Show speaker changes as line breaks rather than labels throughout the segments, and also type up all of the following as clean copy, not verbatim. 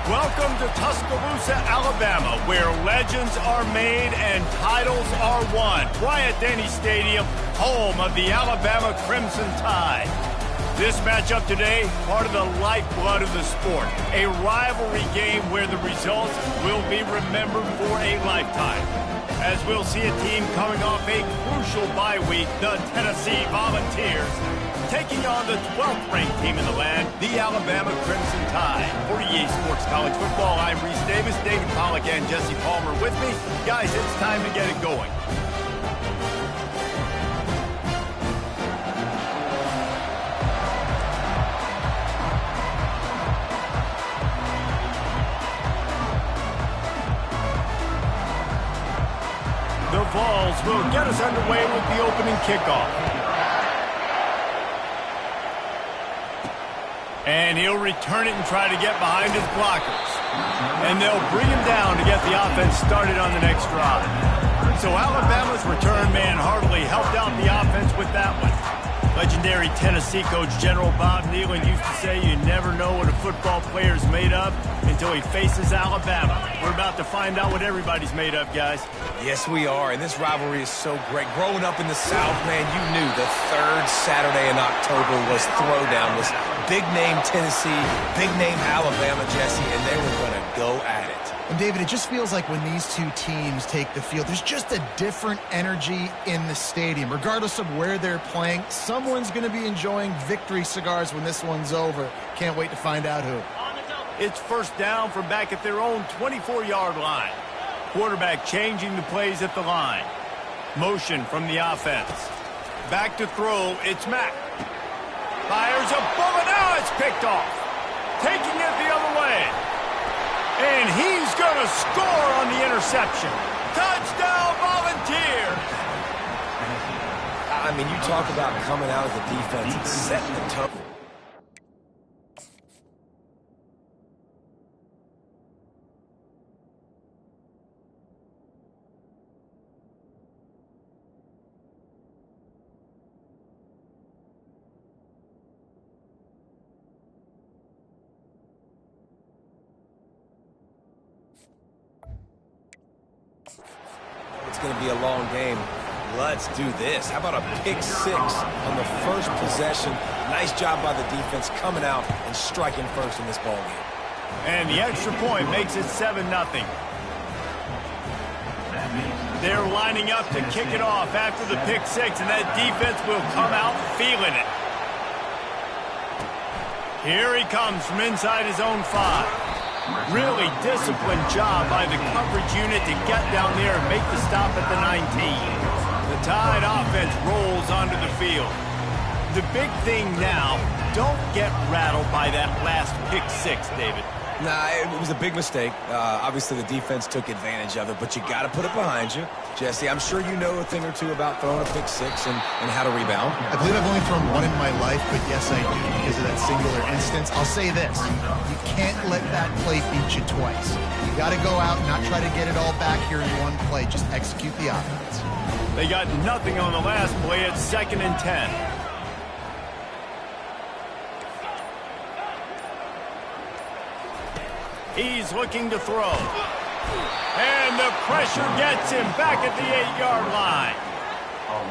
Welcome to Tuscaloosa, Alabama, where legends are made and titles are won. Bryant-Denny Stadium, home of the Alabama Crimson Tide. This matchup today, part of the lifeblood of the sport. A rivalry game where the results will be remembered for a lifetime. As we'll see a team coming off a crucial bye week, the Tennessee Volunteers, taking on the 12th ranked team in the land, the Alabama Crimson Tide. For EA Sports College Football, I'm Reese Davis, David Pollack, and Jesse Palmer with me. Guys, it's time to get it going. The Vols will get us underway with the opening kickoff. And he'll return it and try to get behind his blockers. And they'll bring him down to get the offense started on the next drive. So Alabama's return man hardly helped out the offense with that one. Legendary Tennessee coach General Bob Neyland used to say you never know what a football player's made of until he faces Alabama. We're about to find out what everybody's made of, guys.
Yes, we are, and this rivalry is so great. Growing up in the South, man, you knew the third Saturday in October was Throwdown. Was big-name Tennessee, big-name Alabama, Jesse, and they were going to go at it.
And, David, it just feels like when these two teams take the field, there's just a different energy in the stadium. Regardless of where they're playing, someone's going to be enjoying victory cigars when this one's over. Can't wait to find out who.
It's first down from back at their own 24-yard line. Quarterback changing the plays at the line. Motion from the offense. Back to throw, it's Mack. Fires a bullet, now it's picked off. Taking it the other way. And he's going to score on the interception. Touchdown, Volunteers!
I mean, you talk about coming out of the defense and setting the tone. Going to be a long game. Let's do this. How about a pick six on the first possession? Nice job by the defense coming out and striking first in this ball game.
And the extra point makes it 7-0. They're lining up to kick it off after the pick six, and that defense will come out feeling it. Here he comes from inside his own 5. Really disciplined job by the coverage unit to get down there and make the stop at the 19. The Tide offense rolls onto the field. The big thing now, don't get rattled by that last pick six, David.
Nah, it was a big mistake. Obviously, the defense took advantage of it, but you got to put it behind you. Jesse, I'm sure you know a thing or two about throwing a pick six and how to rebound.
I believe I've only thrown one in my life, but yes, I do because of that singular instance. I'll say this. You can't let that play beat you twice. You got to go out and not try to get it all back here in one play. Just execute the offense.
They got nothing on the last play. It's 2nd and 10. He's looking to throw. And the pressure gets him back at the 8-yard line.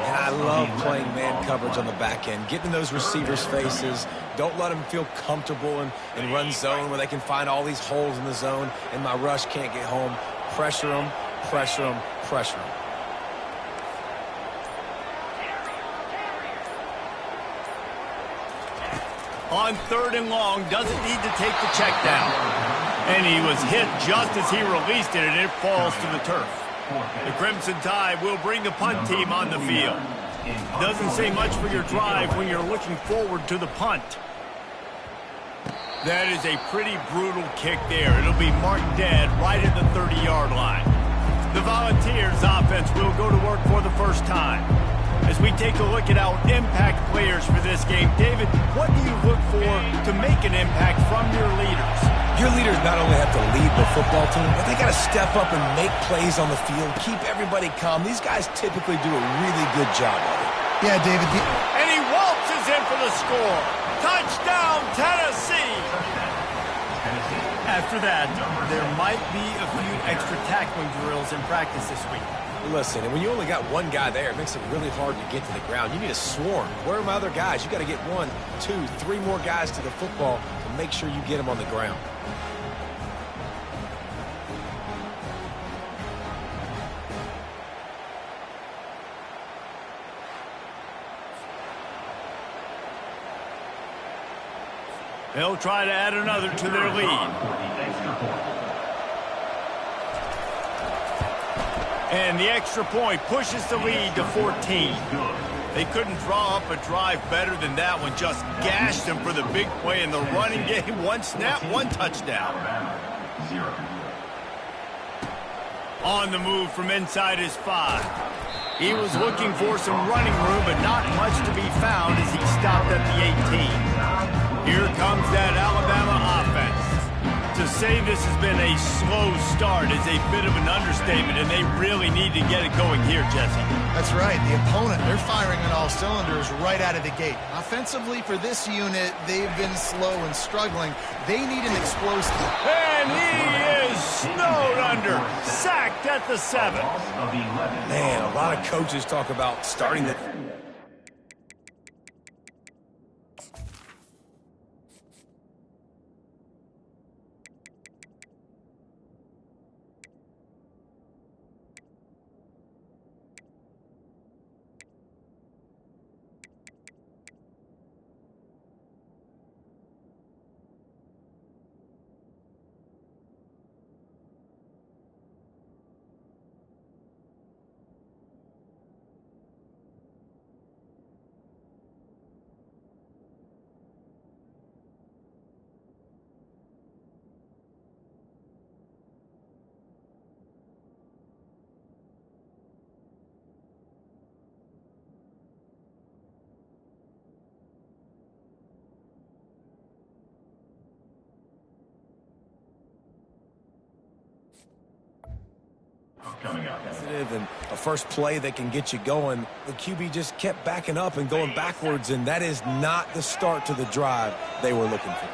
And I love playing man coverage on the back end, getting those receivers' faces. Don't let them feel comfortable in run zone where they can find all these holes in the zone and my rush can't get home. Pressure them, pressure them, pressure them.
On 3rd and long, doesn't need to take the check down. And he was hit just as he released it, and it falls to the turf. The Crimson Tide will bring the punt team on the field. Doesn't say much for your drive when you're looking forward to the punt. That is a pretty brutal kick there. It'll be marked dead right at the 30-yard line. The Volunteers offense will go to work for the first time. As we take a look at our impact players for this game, David, what do you look for to make an impact from your leaders?
Your leaders not only have to lead the football team, but they got to step up and make plays on the field, keep everybody calm. These guys typically do a really good job of it.
Yeah, David.
And he waltzes in for the score. Touchdown, Tennessee! After that, there might be a few extra tackling drills in practice this week.
Listen, and when you only got one guy there, it makes it really hard to get to the ground. You need a swarm. Where are my other guys? You got to get 1, 2, 3 more guys to the football to make sure you get them on the ground.
They'll try to add another to their lead. And the extra point pushes the lead to 14. They couldn't draw up a drive better than that one. Just gashed them for the big play in the running game. 1 snap, 1 touchdown. On the move from inside his 5. He was looking for some running room, but not much to be found as he stopped at the 18. Here comes that Alabama offense. To say this has been a slow start is a bit of an understatement, and they really need to get it going here, Jesse.
That's right. The opponent, they're firing on all cylinders right out of the gate. Offensively, for this unit, they've been slow and struggling. They need an explosive.
And he is snowed under. Sacked at the 7.
Man, a lot of coaches talk about starting the...
Coming up.
And a first play that can get you going. The QB just kept backing up and going backwards, and that is not the start to the drive they were looking for.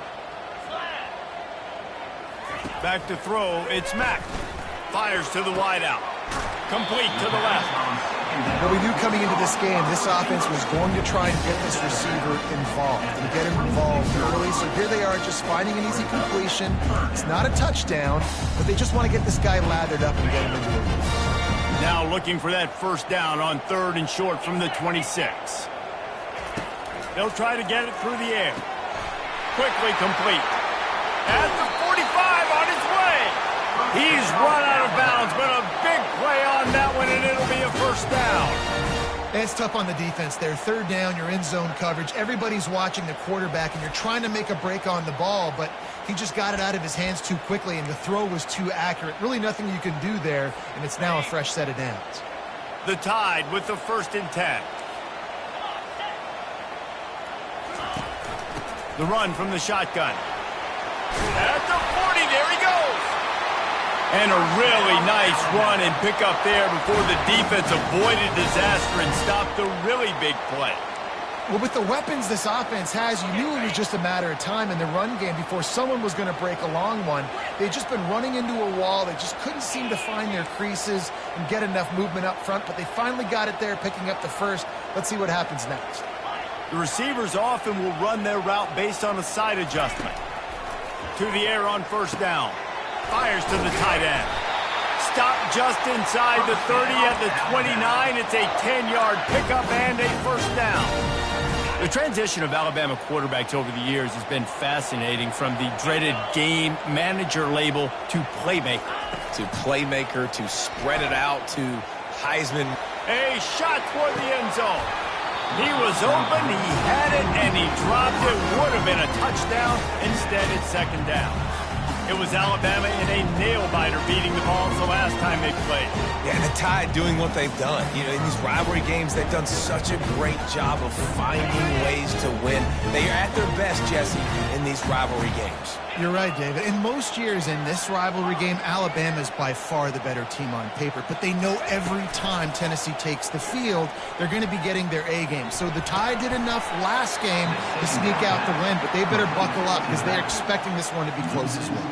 Back to throw, it's Mack. Fires to the wideout. Complete to the left.
Well, we knew coming into this game, this offense was going to try and get this receiver involved and get him involved early. So here they are just finding an easy completion. It's not a touchdown, but they just want to get this guy lathered up and get him into it.
Now looking for that first down on 3rd and short from the 26. They'll try to get it through the air. Quickly complete. At the 45 on its way. He's run out of bounds, but a big play on that one, and it'll be a first down.
And it's tough on the defense there. 3rd down, you're in zone coverage. Everybody's watching the quarterback, and you're trying to make a break on the ball, but he just got it out of his hands too quickly, and the throw was too accurate. Really nothing you can do there, and it's now a fresh set of downs.
The Tide with the 1st and 10. The run from the shotgun. At the 40, there he goes. And a really nice run and pick up there before the defense avoided disaster and stopped the really big play.
Well, with the weapons this offense has, you knew it was just a matter of time in the run game before someone was going to break a long one. They'd just been running into a wall. They just couldn't seem to find their creases and get enough movement up front, but they finally got it there, picking up the first. Let's see what happens next.
The receivers often will run their route based on a side adjustment. To the air on 1st down. Fires to the tight end. Stopped just inside the 30 at the 29. It's a 10-yard pickup and a first down. The transition of Alabama quarterbacks over the years has been fascinating, from the dreaded game manager label to playmaker.
To spread it out, to Heisman.
A shot toward the end zone. He was open, he had it, and he dropped it. Would have been a touchdown. Instead, it's 2nd down. It was Alabama in a nail-biter beating the Vols the last time they played.
Yeah, the Tide doing what they've done. You know, in these rivalry games, they've done such a great job of finding ways to win. They are at their best, Jesse, in these rivalry games.
You're right, David. In most years in this rivalry game, Alabama is by far the better team on paper, but they know every time Tennessee takes the field, they're going to be getting their A game. So the Tide did enough last game to sneak out the win, but they better buckle up because they're expecting this one to be close as well.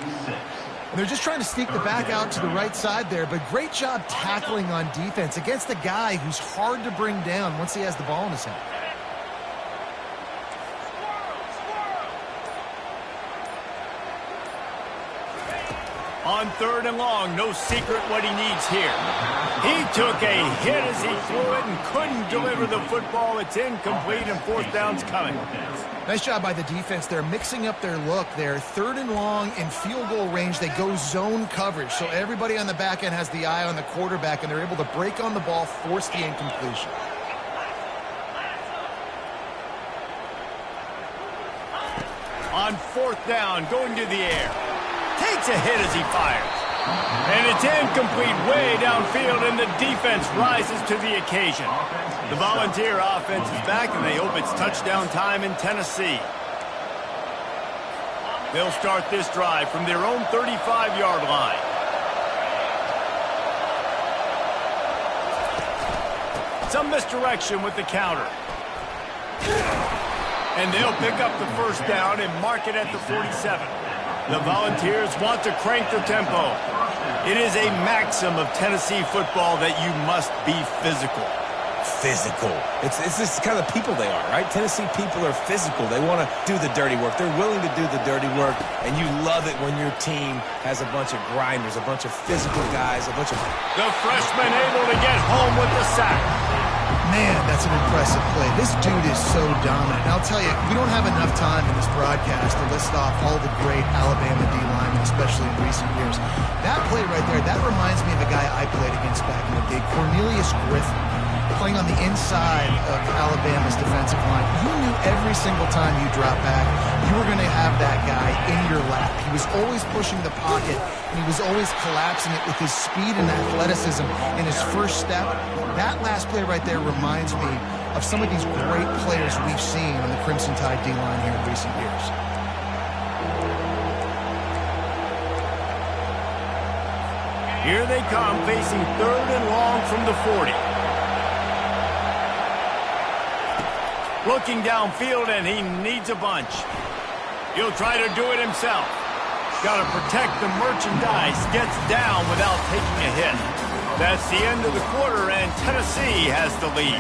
They're just trying to sneak the back out to the right side there, but great job tackling on defense against a guy who's hard to bring down once he has the ball in his hand.
On 3rd and long, no secret what he needs here. He took a hit as he threw it and couldn't deliver the football. It's incomplete and 4th down's coming.
Nice job by the defense. They're mixing up their look there. 3rd and long in field goal range. They go zone coverage. So everybody on the back end has the eye on the quarterback, and they're able to break on the ball, force the incompletion.
On 4th down, going to the air. Takes a hit as he fires. And it's incomplete way downfield, and the defense rises to the occasion. The Volunteer offense is back, and they hope it's touchdown time in Tennessee. They'll start this drive from their own 35-yard line. Some misdirection with the counter. And they'll pick up the 1st down and mark it at the 47. The Volunteers want to crank the tempo. It is a maxim of Tennessee football that you must be physical.
Physical. It's this kind of people they are, right? Tennessee people are physical. They want to do the dirty work. They're willing to do the dirty work, and you love it when your team has a bunch of grinders, a bunch of physical guys, a bunch of...
The freshman able to get home with the sack.
Man, that's an impressive play. This dude is so dominant. And I'll tell you, we don't have enough time in this broadcast to list off all the great Alabama D-linemen, especially in recent years. That play right there, that reminds me of a guy I played against back in the day, Cornelius Griffin, playing on the inside of Alabama's defensive line. You knew every single time you dropped back, you were going to have that guy in your lap. He was always pushing the pocket, and he was always collapsing it with his speed and athleticism in his first step. That last play right there reminds me of some of these great players we've seen on the Crimson Tide D-line here in recent years.
Here they come, facing 3rd and long from the 40. Looking downfield, and he needs a bunch. He'll try to do it himself. Got to protect the merchandise. Gets down without taking a hit. That's the end of the quarter, and Tennessee has the lead.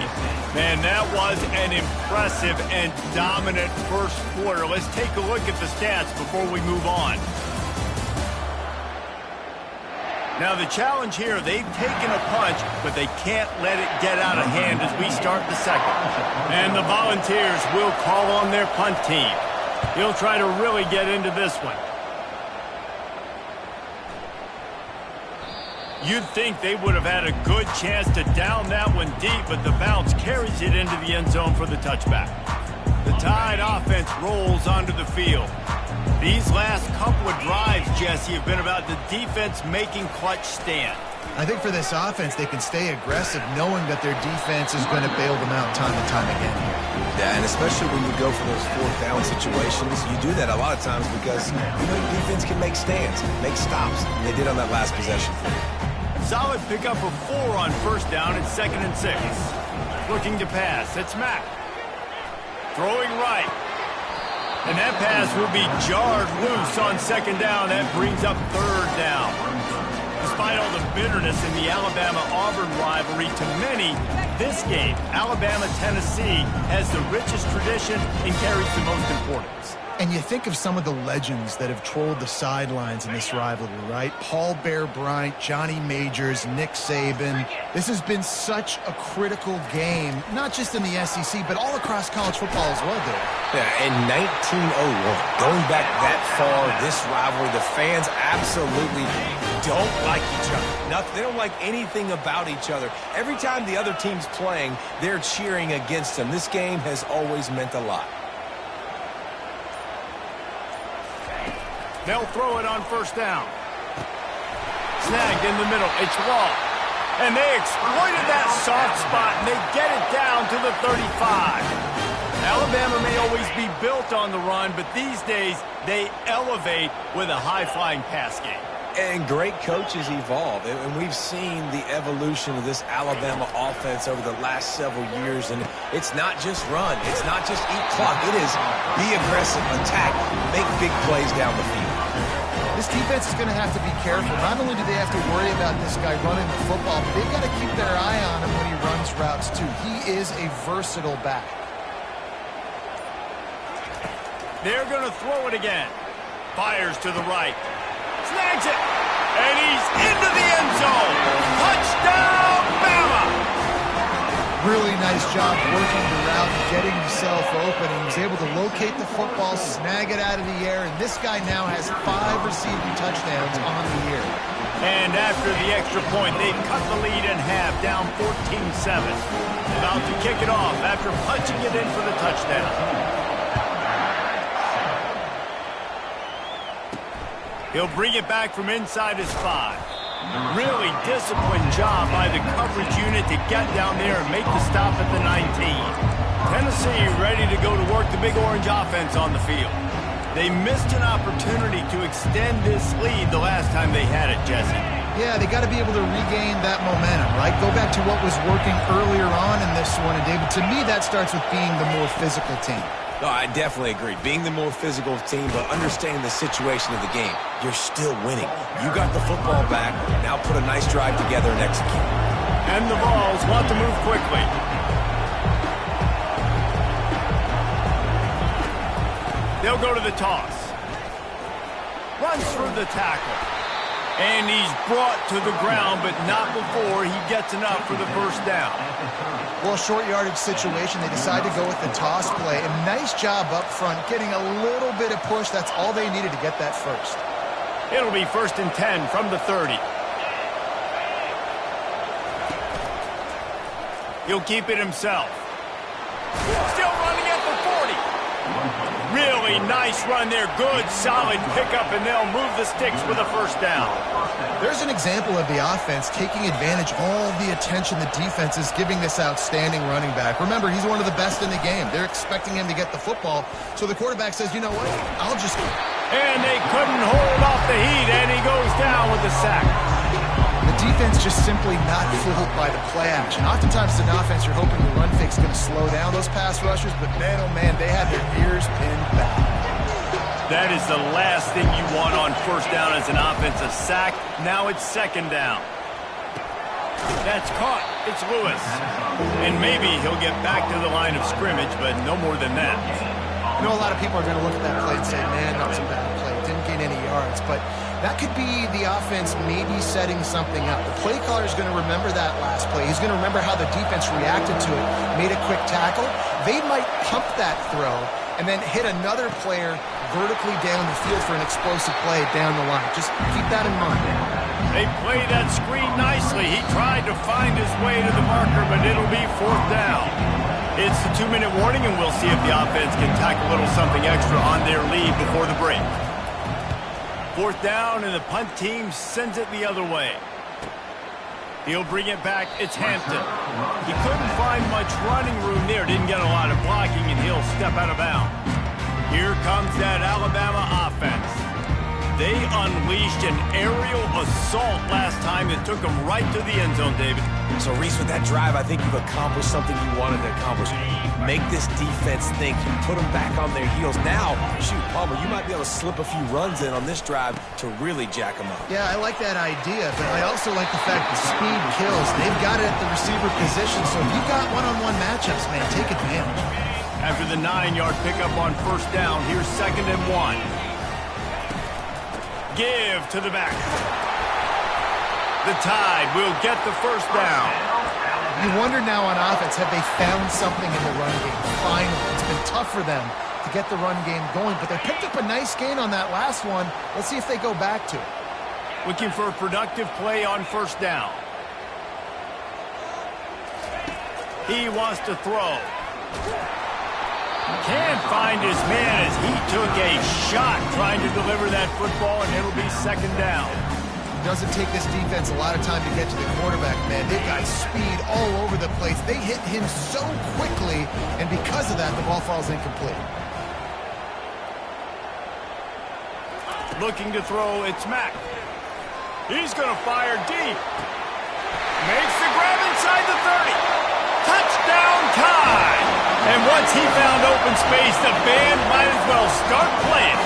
Man, that was an impressive and dominant first quarter. Let's take a look at the stats before we move on. Now, the challenge here, they've taken a punch, but they can't let it get out of hand as we start the second. And the Volunteers will call on their punt team. He'll try to really get into this one. You'd think they would have had a good chance to down that one deep, but the bounce carries it into the end zone for the touchback. The Tide offense rolls onto the field. These last couple of drives, Jesse, have been about the defense making clutch stand.
I think for this offense, they can stay aggressive knowing that their defense is going to bail them out time and time again here.
Yeah, and especially when you go for those 4th down situations, you do that a lot of times because, you know, defense can make stands, make stops. And they did on that last possession.
Solid pickup of 4 on 1st down and 2nd and 6. Looking to pass. It's Mack. Throwing right. And that pass will be jarred loose on 2nd down. That brings up 3rd down. Despite all the bitterness in the Alabama-Auburn rivalry, to many, this game, Alabama-Tennessee, has the richest tradition and carries the most importance.
And you think of some of the legends that have trolled the sidelines in this rivalry, right? Paul Bear Bryant, Johnny Majors, Nick Saban. This has been such a critical game, not just in the SEC, but all across college football as well, dude.
Yeah, in 1901, going back that far, this rivalry, the fans absolutely don't like each other. They don't like anything about each other. Every time the other team's playing, they're cheering against them. This game has always meant a lot.
They'll throw it on 1st down. Snagged in the middle. It's Law. And they exploited that soft spot, and they get it down to the 35. Alabama may always be built on the run, but these days they elevate with a high-flying pass game.
And great coaches evolve, and we've seen the evolution of this Alabama offense over the last several years, and it's not just run, it's not just eat clock, it is be aggressive, attack, make big plays down the field.
This defense is going to have to be careful. Not only do they have to worry about this guy running the football, but they've got to keep their eye on him when he runs routes, too. He is a versatile back.
They're going to throw it again. Fires to the right. Snags it. And he's into the end zone. Touchdown, Bama!
Really nice job working the route and getting himself open. He was able to locate the football, snag it out of the air, and this guy now has 5 receiving touchdowns on the year.
And after the extra point, they've cut the lead in half, down 14-7. About to kick it off after punching it in for the touchdown. He'll bring it back from inside his 5. Really disciplined job by the coverage unit to get down there and make the stop at the 19. Tennessee ready to go to work the Big Orange offense on the field. They missed an opportunity to extend this lead the last time they had it, Jesse.
Yeah, they got to be able to regain that momentum, right? Go back to what was working earlier on in this one. And, David, to me, that starts with being the more physical team.
No, I definitely agree. Being the more physical team, but understanding the situation of the game. You're still winning. You got the football back. Now put a nice drive together and execute.
And the Vols want to move quickly. They'll go to the toss. Runs through the tackle. And he's brought to the ground, but not before he gets enough for the first down.
Well, short yardage situation, they decide to go with the toss play. And nice job up front, getting a little bit of push. That's all they needed to get that first.
It'll be 1st and 10 from the 30. He'll keep it himself. Still running at the 40. Really nice run there. Good, solid pickup, and they'll move the sticks for the first down.
There's an example of the offense taking advantage of all the attention the defense is giving this outstanding running back. Remember, he's one of the best in the game. They're expecting him to get the football, so the quarterback says, you know what, I'll just...
And they couldn't hold off the heat, and he goes down with the sack.
The defense just simply not fooled by the play action. Oftentimes, as an offense, you're hoping the run fake's going to slow down those pass rushers, but man, oh man, they had their ears pinned back.
That is the last thing you want on first down as an offensive sack. Now it's 2nd down. That's caught. It's Lewis. And maybe he'll get back to the line of scrimmage, but no more than that.
I know a lot of people are going to look at that play and say, man, that was a bad play. Didn't gain any yards, but that could be the offense maybe setting something up. The play caller is going to remember that last play. He's going to remember how the defense reacted to it, made a quick tackle. They might pump that throw and then hit another player vertically down the field for an explosive play down the line. Just keep that in mind.
They play that screen nicely. He tried to find his way to the marker, but it'll be 4th down. It's the 2-minute warning, and we'll see if the offense can tack a little something extra on their lead before the break. 4th down, and the punt team sends it the other way. He'll bring it back. It's Hampton. He couldn't find much running room there. Didn't get a lot of blocking, and he'll step out of bounds. Here comes that Alabama offense. They unleashed an aerial assault last time that took them right to the end zone, David.
So, Reese, with that drive, I think you've accomplished something you wanted to accomplish. Make this defense think. You put them back on their heels. Now, shoot, Palmer, you might be able to slip a few runs in on this drive to really jack them up.
Yeah, I like that idea, but I also like the fact that speed kills. They've got it at the receiver position, so if you've got one-on-one matchups, man, take advantage.
After the 9-yard pickup on first down, here's 2nd and 1. Give to the back. The Tide will get the first down.
You wonder now on offense, have they found something in the run game? Finally, it's been tough for them to get the run game going, but they picked up a nice gain on that last one. Let's see if they go back to it.
Looking for a productive play on first down. He wants to throw. Can't find his man as he took a shot trying to deliver that football, and it'll be 2nd down.
Doesn't take this defense a lot of time to get to the quarterback, man. They've got speed all over the place. They hit him so quickly, and because of that, the ball falls incomplete.
Looking to throw, it's Mack. He's going to fire deep. Makes the grab inside the 30. Touchdown Tide! And once he found open space, the band might as well start playing.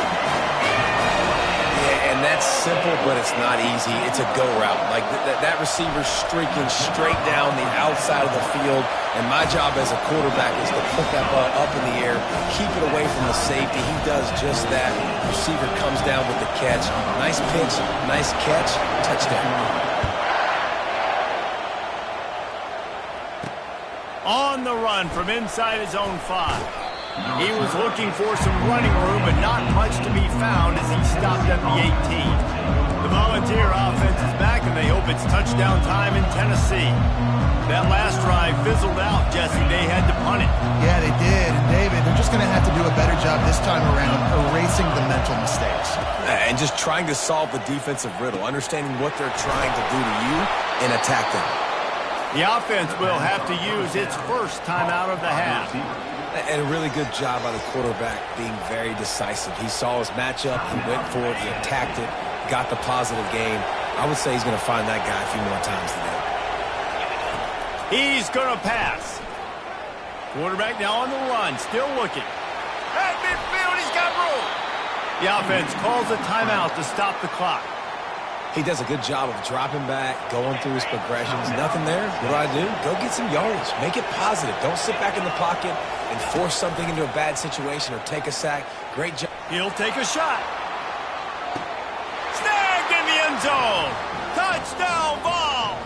Yeah, And that's simple, but it's not easy. It's a go route. Like that receiver's streaking straight down the outside of the field, and my job as a quarterback is to put that ball up in the air, keep it away from the safety. He does just that. Receiver comes down with the catch. Nice pitch, nice catch, touchdown.
On the run from inside his own 5. He was looking for some running room, but not much to be found as he stopped at the 18. The Volunteer offense is back, and they hope it's touchdown time in Tennessee. That last drive fizzled out, Jesse. They had to punt it.
Yeah, they did. And, David, they're just going to have to do a better job this time around erasing the mental mistakes.
And just trying to solve the defensive riddle, understanding what they're trying to do to you and attack them.
The offense will have to use its first timeout of the half.
And a really good job by the quarterback being very decisive. He saw his matchup, he went for it, he attacked it, got the positive game. I would say he's going to find that guy a few more times today.
He's going to pass. Quarterback now on the run, still looking. At midfield, he's got room. The offense calls a timeout to stop the clock.
He does a good job of dropping back, going through his progressions. Nothing there. What do? Go get some yardage. Make it positive. Don't sit back in the pocket and force something into a bad situation or take a sack. Great job.
He'll take a shot. Snagged in the end zone. Touchdown, Vols.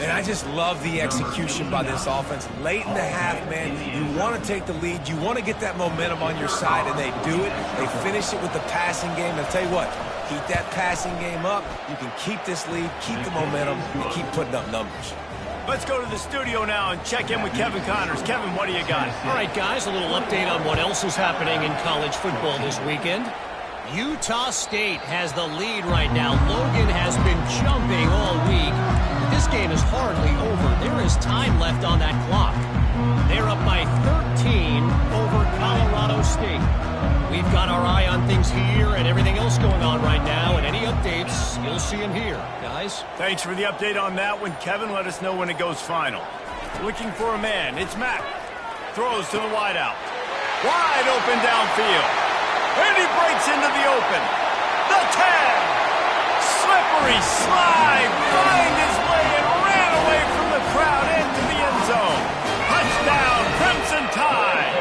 And I just love the execution by this offense. Late in the half, man, you want to take the lead. You want to get that momentum on your side, and they do it. They finish it with the passing game. I'll tell you what, keep that passing game up. You can keep this lead, keep the momentum, and keep putting up numbers.
Let's go to the studio now and check in with Kevin Connors. Kevin, what do you got?
All right, guys, a little update on what else is happening in college football this weekend. Utah State has the lead right now. Logan has been jumping all week. This game is hardly over. There is time left on that clock. They're up by 13 over Colorado State. We've got our eye on things here and everything else going on right now, and any updates, you'll see them here. Guys?
Thanks for the update on that one, Kevin. Let us know when it goes final. Looking for a man. It's Mack. Throws to the wideout. Wide open downfield. And he breaks into the open. The 10. Slippery slide. Find his way and ran away from the crowd into the end zone. Touchdown, Crimson Tide.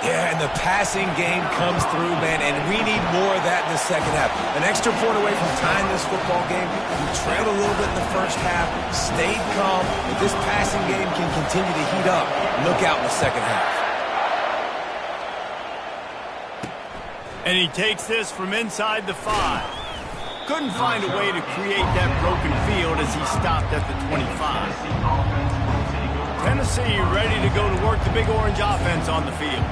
Yeah, and the passing game comes through, man, and we need more of that in the second half. An extra point away from tying this football game. We trailed a little bit in the first half, stayed calm. If this passing game can continue to heat up, look out in the second half.
And he takes this from inside the 5. Couldn't find a way to create that broken field as he stopped at the 25. Tennessee ready to go to work the Big Orange offense on the field.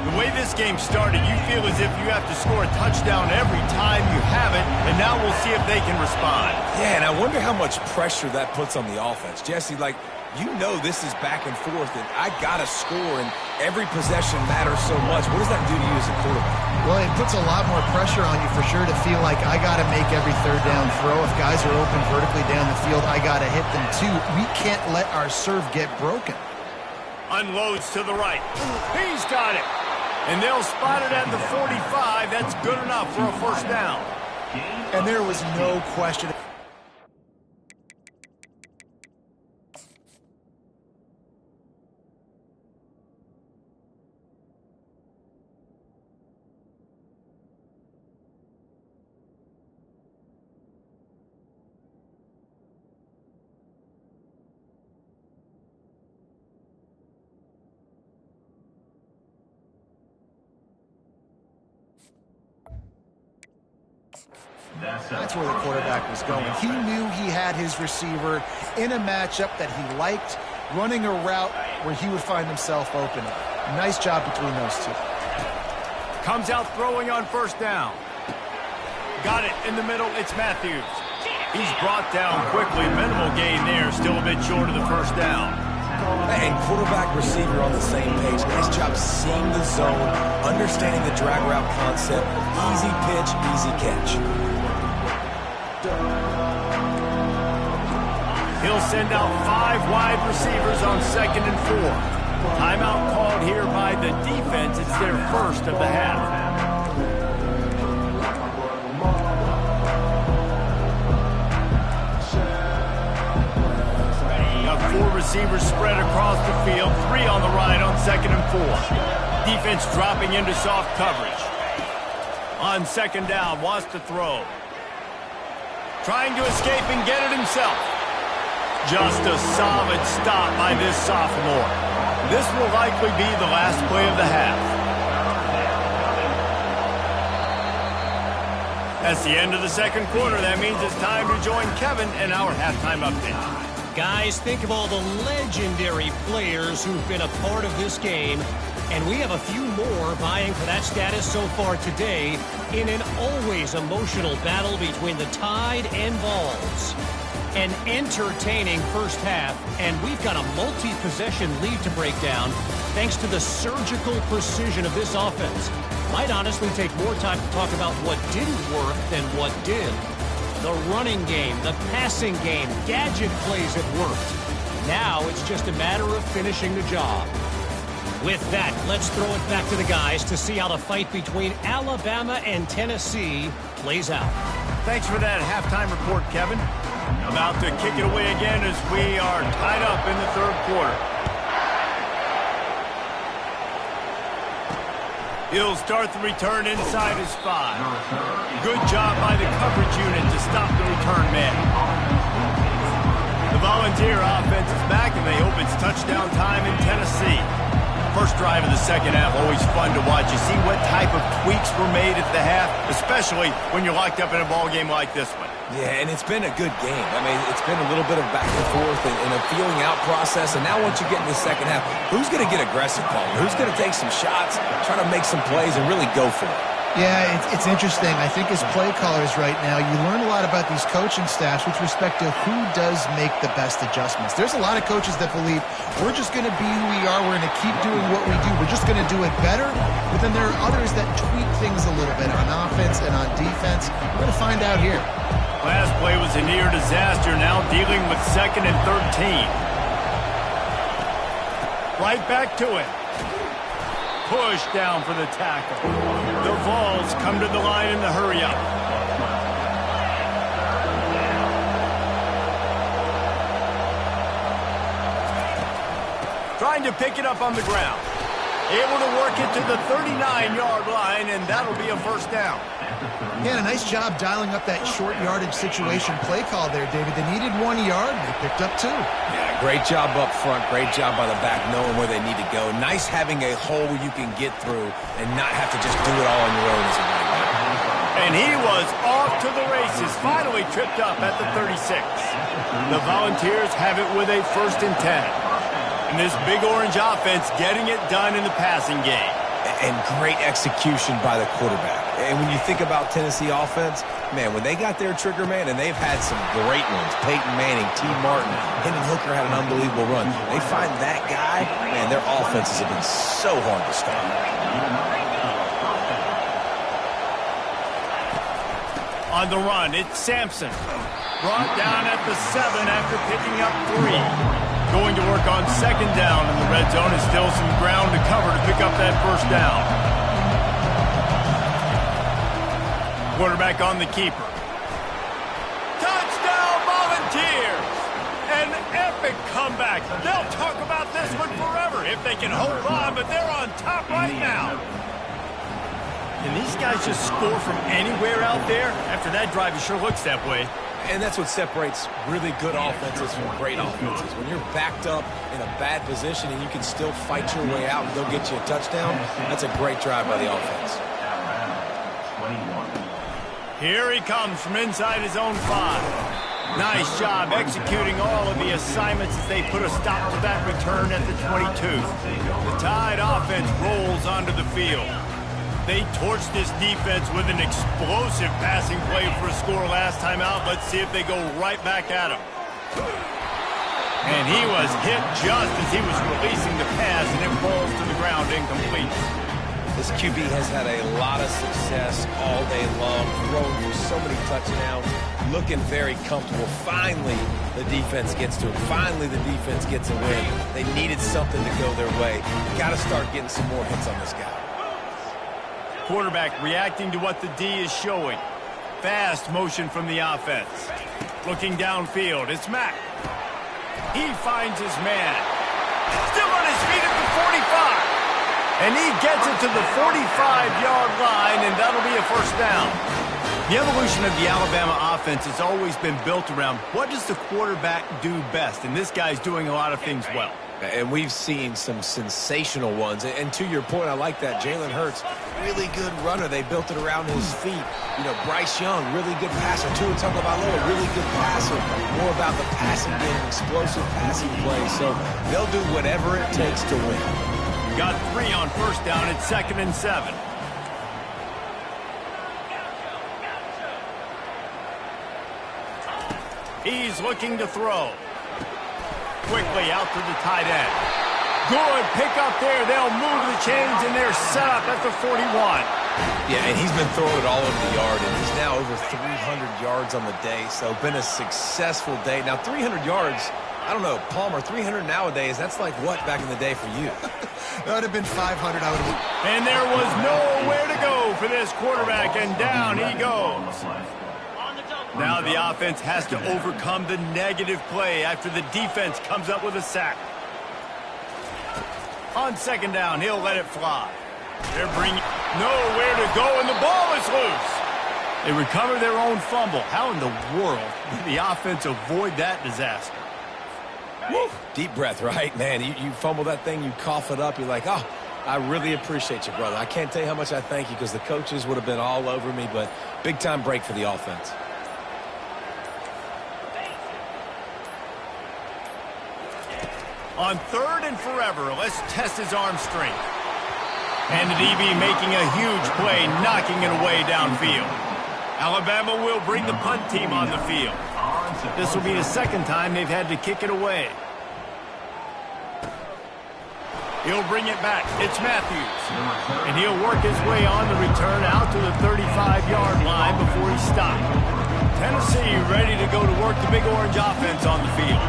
The way this game started, you feel as if you have to score a touchdown every time you have it, and now we'll see if they can respond.
Yeah, and I wonder how much pressure that puts on the offense. Jesse, like, you know this is back and forth, and I got to score, and every possession matters so much. What does that do to you as a quarterback?
Well, it puts a lot more pressure on you for sure to feel like I got to make every third down throw. If guys are open vertically down the field, I got to hit them too. We can't let our serve get broken.
Unloads to the right. He's got it. And they'll spot it at the 45. That's good enough for a first down.
And there was no question. That's where the quarterback was going. He knew he had his receiver in a matchup that he liked, running a route where he would find himself open. Nice job between those two.
Comes out throwing on first down. Got it in the middle. It's Matthews. He's brought down quickly. Minimal gain there. Still a bit short of the first down.
And quarterback receiver on the same page. Nice job seeing the zone, understanding the drag route concept. Easy pitch, easy catch.
He'll send out 5 wide receivers on 2nd and 4. Timeout called here by the defense. It's their first of the half. receivers spread across the field, 3 on the right on 2nd and 4. Defense dropping into soft coverage. On 2nd down, wants to throw. Trying to escape and get it himself. Just a solid stop by this sophomore. This will likely be the last play of the half. That's the end of the 2nd quarter. That means it's time to join Kevin in our halftime update.
Guys, think of all the legendary players who've been a part of this game. And we have a few more vying for that status so far today in an always emotional battle between the Tide and Vols. An entertaining first half, and we've got a multi-possession lead to break down thanks to the surgical precision of this offense. Might honestly take more time to talk about what didn't work than what did. The running game, the passing game, gadget plays have worked. Now it's just a matter of finishing the job. With that, let's throw it back to the guys to see how the fight between Alabama and Tennessee plays out.
Thanks for that halftime report, Kevin. About to kick it away again as we are tied up in the 3rd quarter. He'll start the return inside his 5. Good job by the coverage unit to stop the return man. The Volunteer offense is back, and they hope it's touchdown time in Tennessee. First drive of the 2nd half, always fun to watch. You see what type of tweaks were made at the half, especially when you're locked up in a ball game like this one.
Yeah, and it's been a good game. I mean, it's been a little bit of back and forth and a feeling out process. And now once you get in the 2nd half, who's going to get aggressive, Paul? Who's going to take some shots, try to make some plays, and really go for it?
Yeah, it's interesting. I think as play callers right now, you learn a lot about these coaching staffs with respect to who does make the best adjustments. There's a lot of coaches that believe we're just going to be who we are. We're going to keep doing what we do. We're just going to do it better. But then there are others that tweak things a little bit on offense and on defense. We're going to find out here.
Last play was a near disaster. Now dealing with 2nd and 13. Right back to it. Push down for the tackle. The Vols come to the line in the hurry-up. Trying to pick it up on the ground. Able to work it to the 39-yard line, and that'll be a first down.
Yeah, a nice job dialing up that short yardage situation play call there, David. They needed 1 yard, and they picked up 2.
Yeah, great job up front. Great job by the back knowing where they need to go. Nice having a hole where you can get through and not have to just do it all on your own as a running back.
And he was off to the races, finally tripped up at the 36. The Volunteers have it with a 1st and 10. And this Big Orange offense getting it done in the passing game.
And great execution by the quarterback. And when you think about Tennessee offense, man, when they got their trigger man, and they've had some great ones, Peyton Manning, T. Martin, Hendon Hooker had an unbelievable run. They find that guy, man, their offenses have been so hard to stop.
On the run, it's Sampson. Brought down at the 7 after picking up 3. Going to work on 2nd down in the red zone. Is still some ground to cover to pick up that first down. Quarterback on the keeper. Touchdown Volunteers! An epic comeback. They'll talk about this one forever if they can hold on, but they're on top right now. Can these guys just score from anywhere out there? After that drive, it sure looks that way.
And that's what separates really good offenses from great offenses. When you're backed up in a bad position and you can still fight your way out and go get you a touchdown, that's a great drive by the offense.
Here he comes from inside his own 5. Nice job executing all of the assignments as they put a stop to that return at the 22. The Tide offense rolls onto the field. They torched this defense with an explosive passing play for a score last time out. Let's see if they go right back at him. And he was hit just as he was releasing the pass, and it falls to the ground incomplete.
This QB has had a lot of success all day long, throwing for so many touchdowns, looking very comfortable. Finally, the defense gets to him. Finally, the defense gets a win. They needed something to go their way. Got to start getting some more hits on this guy.
Quarterback reacting to what the D is showing. Fast motion from the offense. Looking downfield, it's Mack. He finds his man. Still on his feet at the 45. And he gets it to the 45-yard line, and that'll be a first down. The evolution of the Alabama offense has always been built around what does the quarterback do best, and this guy's doing a lot of things well.
And we've seen some sensational ones. And to your point, I like that. Jalen Hurts, really good runner. They built it around his feet. You know, Bryce Young, really good passer. Tua Tagovailoa, really good passer. More about the passing game, explosive passing play. So they'll do whatever it takes to win.
Got 3 on first down at 2nd and 7. He's looking to throw. Quickly out to the tight end. Good pick up there. They'll move the chains, and they're set up at the 41.
Yeah, and he's been throwing it all over the yard, and he's now over 300 yards on the day, so been a successful day. Now, 300 yards, I don't know, Palmer, 300 nowadays, that's like what back in the day for you?
That would have been 500, I would have.
And there was nowhere to go for this quarterback, and down he goes. Now the offense has to overcome the negative play after the defense comes up with a sack. On 2nd down, he'll let it fly. They're bringing nowhere to go, and the ball is loose. They recover their own fumble. How in the world did the offense avoid that disaster?
Woo. Deep breath, right? Man, you fumble that thing, you cough it up, you're like, oh, I really appreciate you, brother. I can't tell you how much I thank you because the coaches would have been all over me, but big-time break for the offense.
On 3rd and forever, let's test his arm strength. And the DB making a huge play, knocking it away downfield. Alabama will bring the punt team on the field. This will be the 2nd time they've had to kick it away. He'll bring it back. It's Matthews. And he'll work his way on the return out to the 35-yard line before he's stopped. Tennessee ready to go to work the Big Orange offense on the field.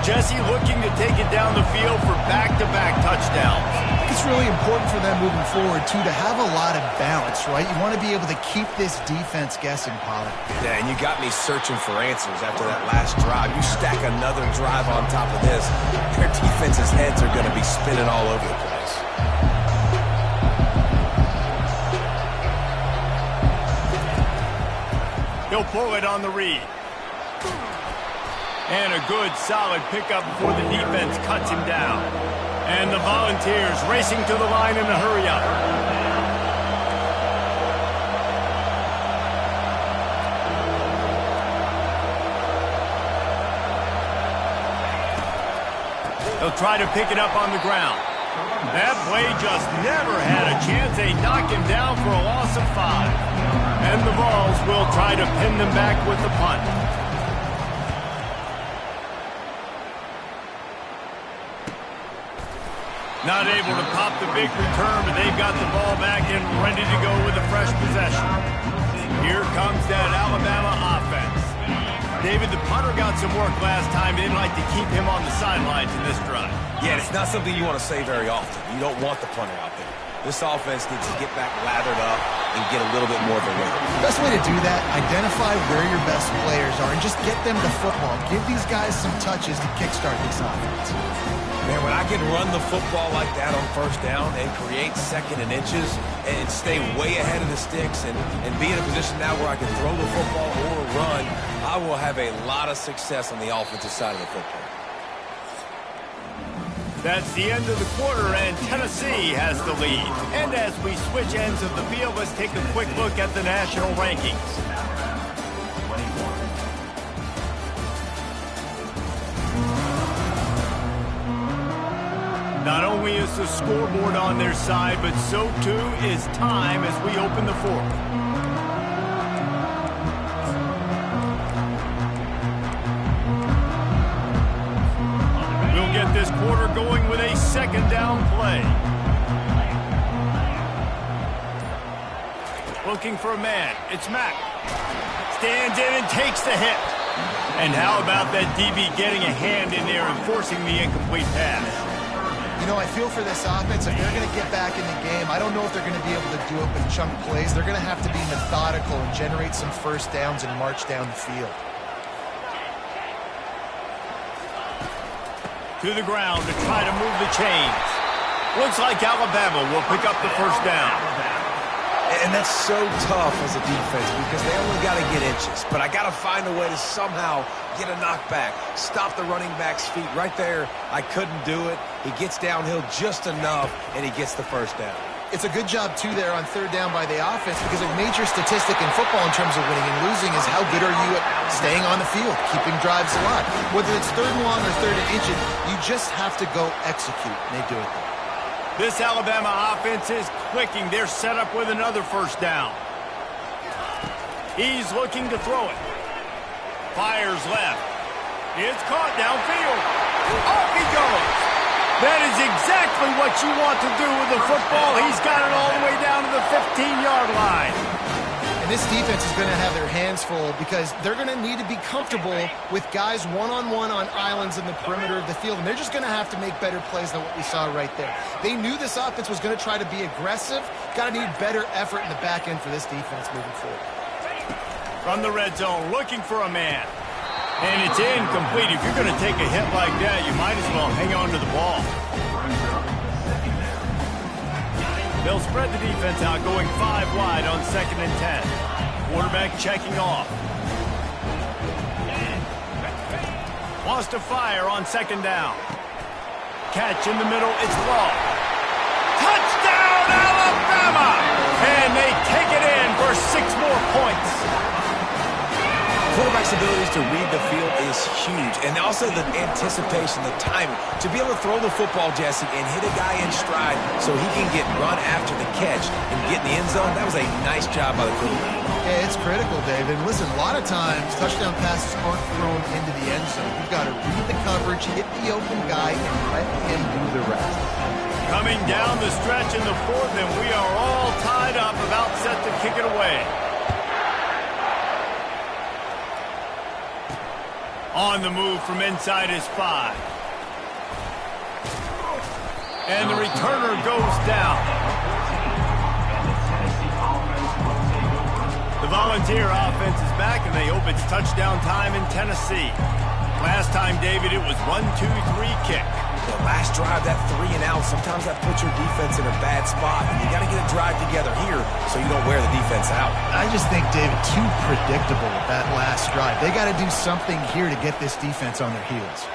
Jesse looking to take it down the field for back-to-back touchdowns.
I think it's really important for them moving forward, too, to have a lot of balance, right? You want to be able to keep this defense guessing, Pollard.
Yeah, and you got me searching for answers after that last drive. You stack another drive on top of this, their defense's heads are going to be spinning all over the place.
He'll pull it on the read. And a good, solid pickup before the defense cuts him down. And the Volunteers racing to the line in a hurry-up. They'll try to pick it up on the ground. That play just never had a chance. They knock him down for a loss of 5. And the Vols will try to pin them back with the punt. Not able to pop the big return, but they've got the ball back and ready to go with a fresh possession. Here comes that Alabama offense. David, the punter got some work last time. They'd like to keep him on the sidelines in this drive.
Yeah, it's not something you want to say very often. You don't want the punter out there. This offense needs to get back lathered up and get a little bit more of a rhythm.
The best way to do that, identify where your best players are and just get them the football. Give these guys some touches to kickstart this offense.
Man, when I can run the football like that on 1st down and create 2nd and inches and stay way ahead of the sticks and be in a position now where I can throw the football or run, I will have a lot of success on the offensive side of the football.
That's the end of the quarter, and Tennessee has the lead. And as we switch ends of the field, let's take a quick look at the national rankings. Not only is the scoreboard on their side, but so too is time as we open the 4th. We'll get this quarter going with a 2nd down play. Looking for a man. It's Mack. Stands in and takes the hit. And how about that DB getting a hand in there and forcing the incomplete pass?
You know, I feel for this offense, if they're going to get back in the game, I don't know if they're going to be able to do it with chunk plays. They're going to have to be methodical and generate some 1st downs and march down the field.
To the ground to try to move the chains. Looks like Alabama will pick up the first down.
And that's so tough as a defense because they only got to get inches. But I got to find a way to somehow get a knockback, stop the running back's feet. Right there, I couldn't do it. He gets downhill just enough, and he gets the first down.
It's a good job, too, there on third down by the offense because a major statistic in football in terms of winning and losing is how good are you at staying on the field, keeping drives alive. Whether it's third and long or third and inches, you just have to go execute, and they do it there.
This Alabama offense is clicking. They're set up with another first down. He's looking to throw it. Fires left. It's caught downfield. Off he goes. That is exactly what you want to do with the football. He's got it all the way down to the 15-yard line.
And this defense is going to have their hands full because they're going to need to be comfortable with guys one-on-one on islands in the perimeter of the field. And they're just going to have to make better plays than what we saw right there. They knew this offense was going to try to be aggressive. Got to need better effort in the back end for this defense moving forward.
From the red zone, looking for a man. And it's incomplete. If you're going to take a hit like that, you might as well hang on to the ball. They'll spread the defense out, going 5 wide on 2nd and 10. Quarterback checking off. Wants to fire on 2nd down. Catch in the middle, it's ball. Touchdown, Alabama! And they take it in for 6 more points.
Quarterback's abilities to read the field is huge, and also the anticipation, the timing. To be able to throw the football, Jesse, and hit a guy in stride so he can get run after the catch and get in the end zone, that was a nice job by the quarterback.
Yeah, it's critical, David. Listen, a lot of times touchdown passes aren't thrown into the end zone. You've got to read the coverage, hit the open guy, and let him do the rest.
Coming down the stretch in the 4th, and we are all tied up, about set to kick it away. On the move from inside his 5. And the returner goes down. The Volunteer offense is back, and they hope it's touchdown time in Tennessee. Last time, David, it was 1-2-3 kick.
The last drive, that 3 and out, sometimes that puts your defense in a bad spot. And you got to get a drive together here so you don't wear the defense out.
I just think, David, too predictable that last drive. They got to do something here to get this defense on their heels.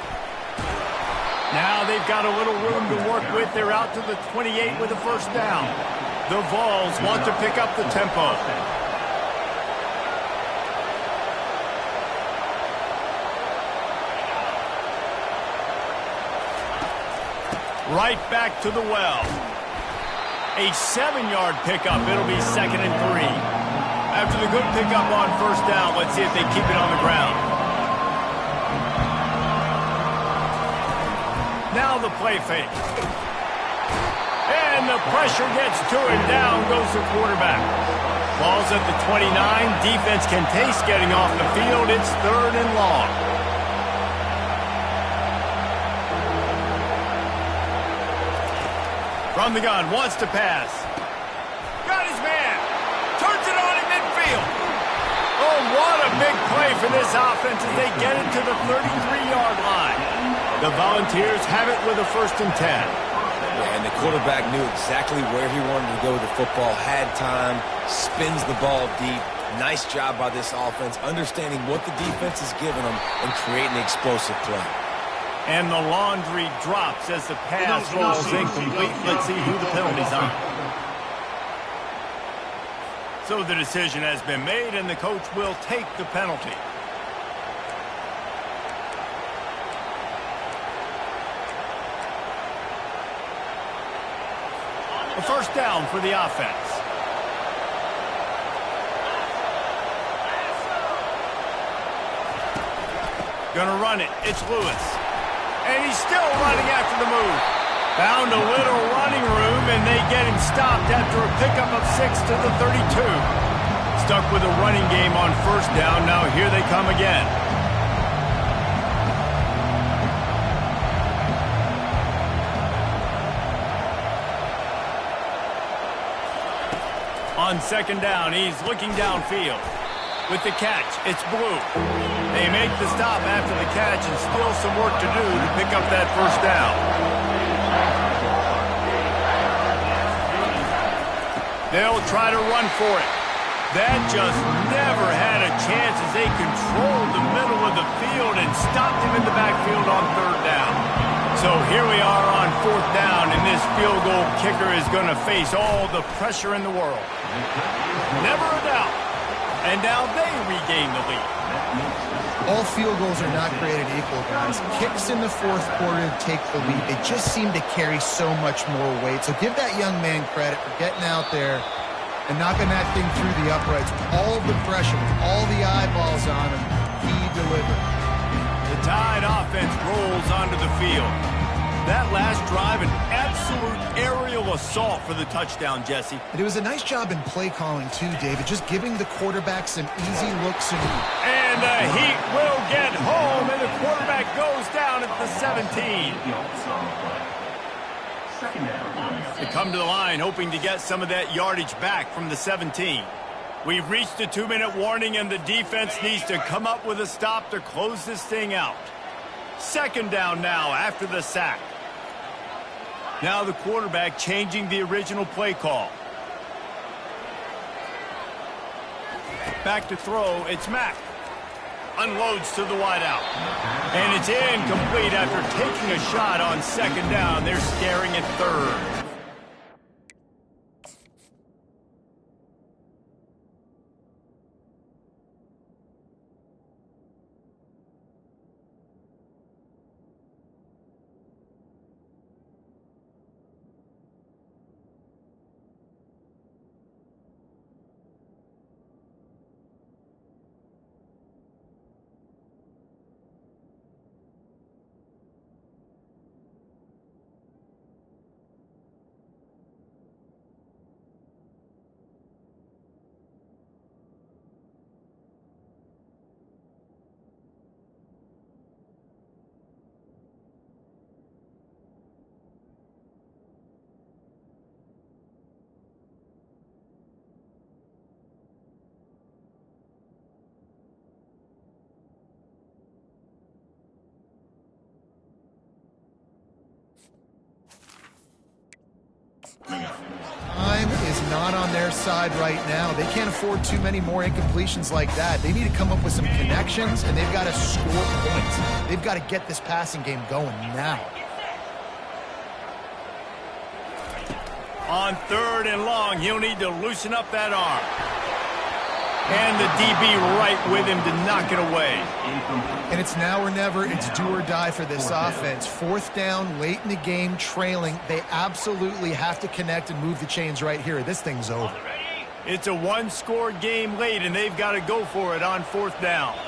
Now they've got a little room to work with. They're out to the 28 with a first down. The Vols want to pick up the tempo. Right back to the well. A 7-yard pickup. It'll be 2nd and 3. After the good pickup on first down, let's see if they keep it on the ground. Now the play fake. And the pressure gets to him. Down goes the quarterback. Ball's at the 29. Defense can taste getting off the field. It's 3rd and long. From the gun, wants to pass. Got his man. Turns it on in midfield. Oh, what a big play for this offense as they get it to the 33-yard line. The Volunteers have it with a 1st and 10.
Yeah, and the quarterback knew exactly where he wanted to go with the football, had time, spins the ball deep. Nice job by this offense, understanding what the defense is giving them and creating an explosive play.
And the laundry drops as the pass falls incomplete. Let's see who the penalty's on. So the decision has been made, and the coach will take the penalty. A first down for the offense. Gonna run it. It's Lewis. And he's still running after the move. Found a little running room, and they get him stopped after a pickup of 6 to the 32. Stuck with a running game on first down. Now here they come again. On 2nd down, he's looking downfield. with the catch. It's Blue. They make the stop after the catch and still some work to do to pick up that first down. They'll try to run for it. That just never had a chance as they controlled the middle of the field and stopped him in the backfield on third down. So here we are on fourth down, and this field goal kicker is going to face all the pressure in the world. Never a doubt. And now they regain the lead.
All field goals are not created equal, guys. Kicks in the fourth quarter to take the lead. They just seem to carry so much more weight. So give that young man credit for getting out there and knocking that thing through the uprights with all the pressure, with all the eyeballs on him. He delivered.
The Tide offense rolls onto the field. That last drive, an absolute aerial assault for the touchdown, Jesse.
And it was a nice job in play calling, too, David, just giving the quarterback some easy looks.
And the Heat will get home, and the quarterback goes down at the 17. They come to the line hoping to get some of that yardage back from the 17. We've reached a 2-minute warning, and the defense needs to come up with a stop to close this thing out. Second down now after the sack. Now the quarterback changing the original play call. Back to throw, it's Mack. Unloads to the wideout. And it's incomplete after taking a shot on second down. They're staring at third.
Time is not on their side right now. They can't afford too many more incompletions like that. They need to come up with some connections, and they've got to score points. They've got to get this passing game going now.
On third and long, he'll need to loosen up that arm. And the DB right with him to knock it away.
And it's now or never. It's do or die for this offense. Fourth down, late in the game, trailing. They absolutely have to connect and move the chains right here. This thing's over.
It's a one-score game late, and they've got to go for it on fourth down.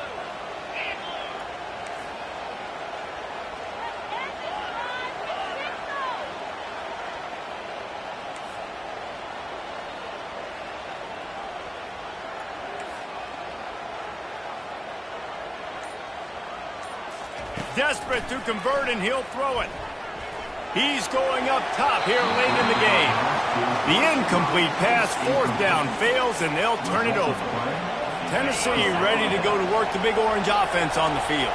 Desperate to convert, and he'll throw it. He's going up top here late in the game. The incomplete pass, fourth down, fails, and they'll turn it over. Tennessee ready to go to work the Big Orange offense on the field.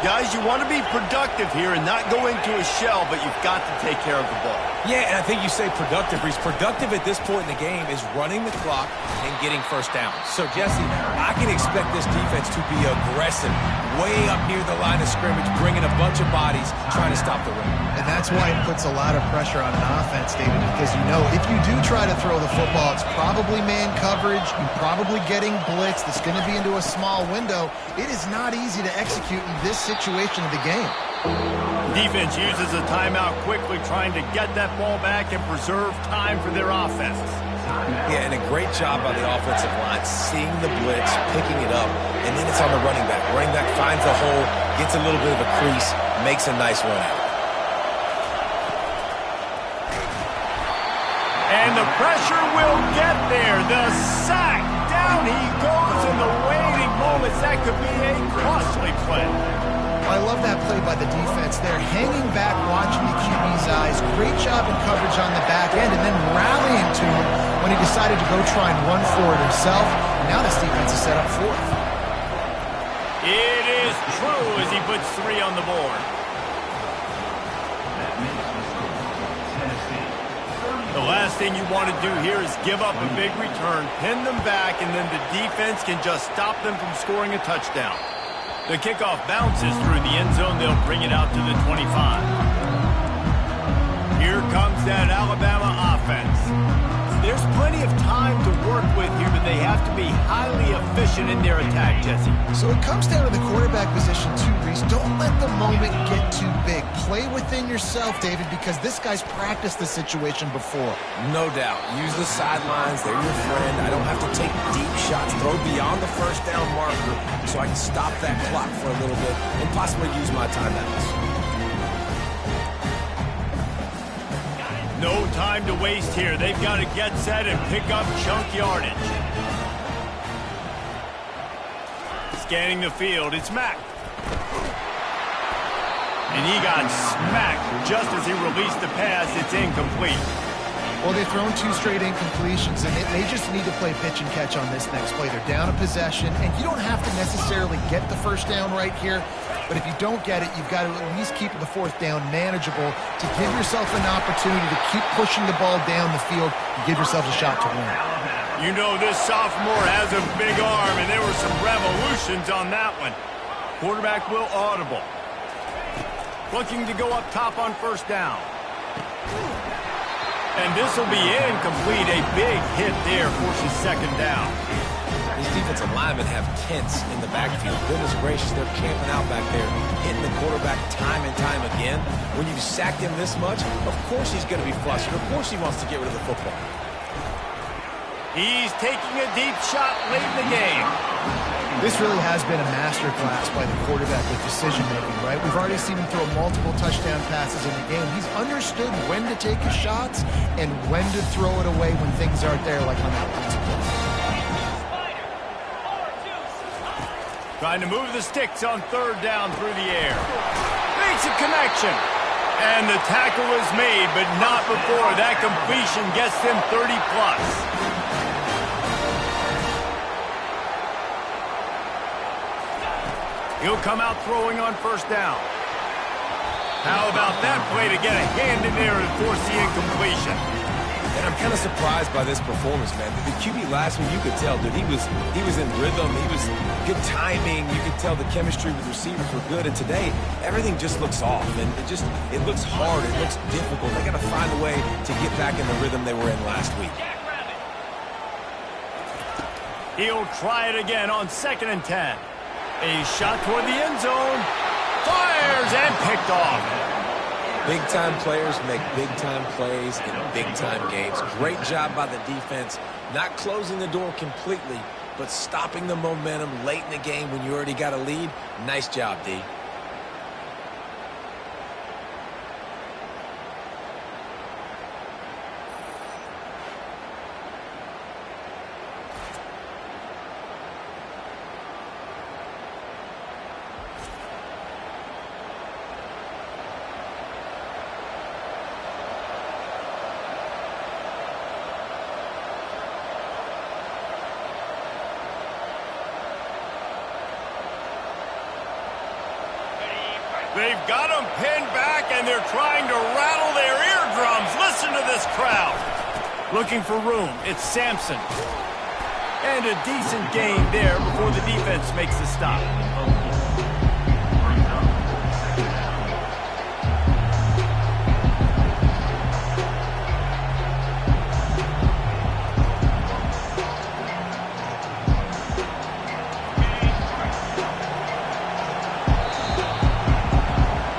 Guys, you want to be productive here and not go into a shell, but you've got to take care of the ball.
Yeah, and I think you say productive, Reese. Productive at this point in the game is running the clock and getting first down. So, Jesse, I can expect this defense to be aggressive, way up near the line of scrimmage, bringing a bunch of bodies, trying to stop the run.
And that's why it puts a lot of pressure on an offense, David, because you know if you do try to throw the football, it's probably man coverage. You're probably getting blitzed. It's going to be into a small window. It is not easy to execute in this situation of the game.
Defense uses a timeout quickly, trying to get that ball back and preserve time for their offense.
Yeah, and a great job by the offensive line, seeing the blitz, picking it up, and then it's on the running back. Running back finds the hole, gets a little bit of a crease, makes a nice run out.
And the pressure will get there. The sack. Down he goes in the waiting moments. That could be a costly play.
I love that play by the defense there. Hanging back, watching the QB's eyes. Great job in coverage on the back end, and then rallying to him when he decided to go try and run for it himself. Now this defense is set up fourth.
It is true as he puts 3 on the board. The last thing you want to do here is give up a big return, pin them back, and then the defense can just stop them from scoring a touchdown. The kickoff bounces through the end zone. They'll bring it out to the 25. Here comes that Alabama offense. There's plenty of time to work with here, but they have to be highly efficient in their attack, Jesse.
So it comes down to the quarterback position too, Reese. Don't let the moment get too big. Play within yourself, David, because this guy's practiced this situation before.
No doubt. Use the sidelines. They're your friend. I don't have to take deep shots. Throw beyond the first down marker so I can stop that clock for a little bit and possibly use my timeouts.
No time to waste here. They've got to get set and pick up chunk yardage. Scanning the field, it's Mack. And he got smacked just as he released the pass. It's incomplete.
Well, they've thrown 2 straight incompletions, and they just need to play pitch and catch on this next play. They're down a possession, and you don't have to necessarily get the first down right here. But if you don't get it, you've got to at least keep the 4th down manageable to give yourself an opportunity to keep pushing the ball down the field and give yourself a shot to win.
You know this sophomore has a big arm, and there were some revolutions on that one. Quarterback will audible. Looking to go up top on first down. And this will be incomplete. A big hit there forces second down.
These defensive linemen have tents in the backfield. Goodness gracious, they're camping out back there, hitting the quarterback time and time again. When you've sacked him this much, of course he's going to be flustered. Of course he wants to get rid of the football.
He's taking a deep shot late in the game.
This really has been a masterclass by the quarterback with decision-making, right? We've already seen him throw multiple touchdown passes in the game. He's understood when to take his shots and when to throw it away when things aren't there, like on that last play.
Trying to move the sticks on third down through the air. Makes a connection. And the tackle is made, but not before that completion gets them 30-plus. He'll come out throwing on first down. How about that play to get a hand in there and force the incompletion?
And I'm kind of surprised by this performance, man. The QB last week, you could tell, dude, he was in rhythm. He was good timing. You could tell the chemistry with receivers were good. And today, everything just looks off. And it looks hard. It looks difficult. They got to find a way to get back in the rhythm they were in last week.
He'll try it again on 2nd and 10. A shot toward the end zone. Fires and picked off.
Big-time players make big-time plays in big-time games. Great job by the defense, not closing the door completely, but stopping the momentum late in the game when you already got a lead. Nice job, D.
They've got them pinned back, and they're trying to rattle their eardrums. Listen to this crowd. Looking for room. It's Sampson. And a decent gain there before the defense makes the stop.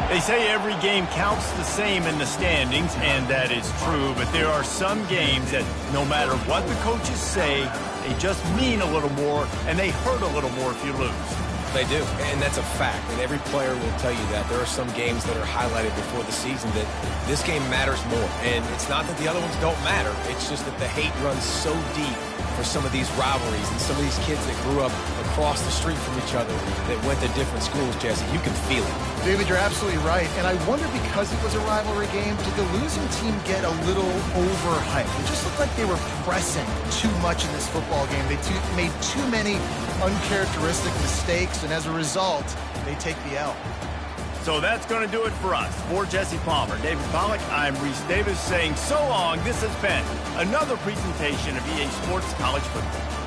They say every game counts the same in the standings, and that is true, but there are some games that no matter what the coaches say, they just mean a little more, and they hurt a little more if you lose.
They do, and that's a fact, and every player will tell you that. There are some games that are highlighted before the season that this game matters more, and it's not that the other ones don't matter. It's just that the hate runs so deep for some of these rivalries and some of these kids that grew up across the street from each other that went to different schools, Jesse. You can feel it.
David, you're absolutely right. And I wonder, because it was a rivalry game, did the losing team get a little overhyped? It just looked like they were pressing too much in this football game. They made too many uncharacteristic mistakes, and as a result, they take the L.
So that's going to do it for us. For Jesse Palmer, David Pollack, I'm Reese Davis saying so long. This has been another presentation of EA Sports College Football.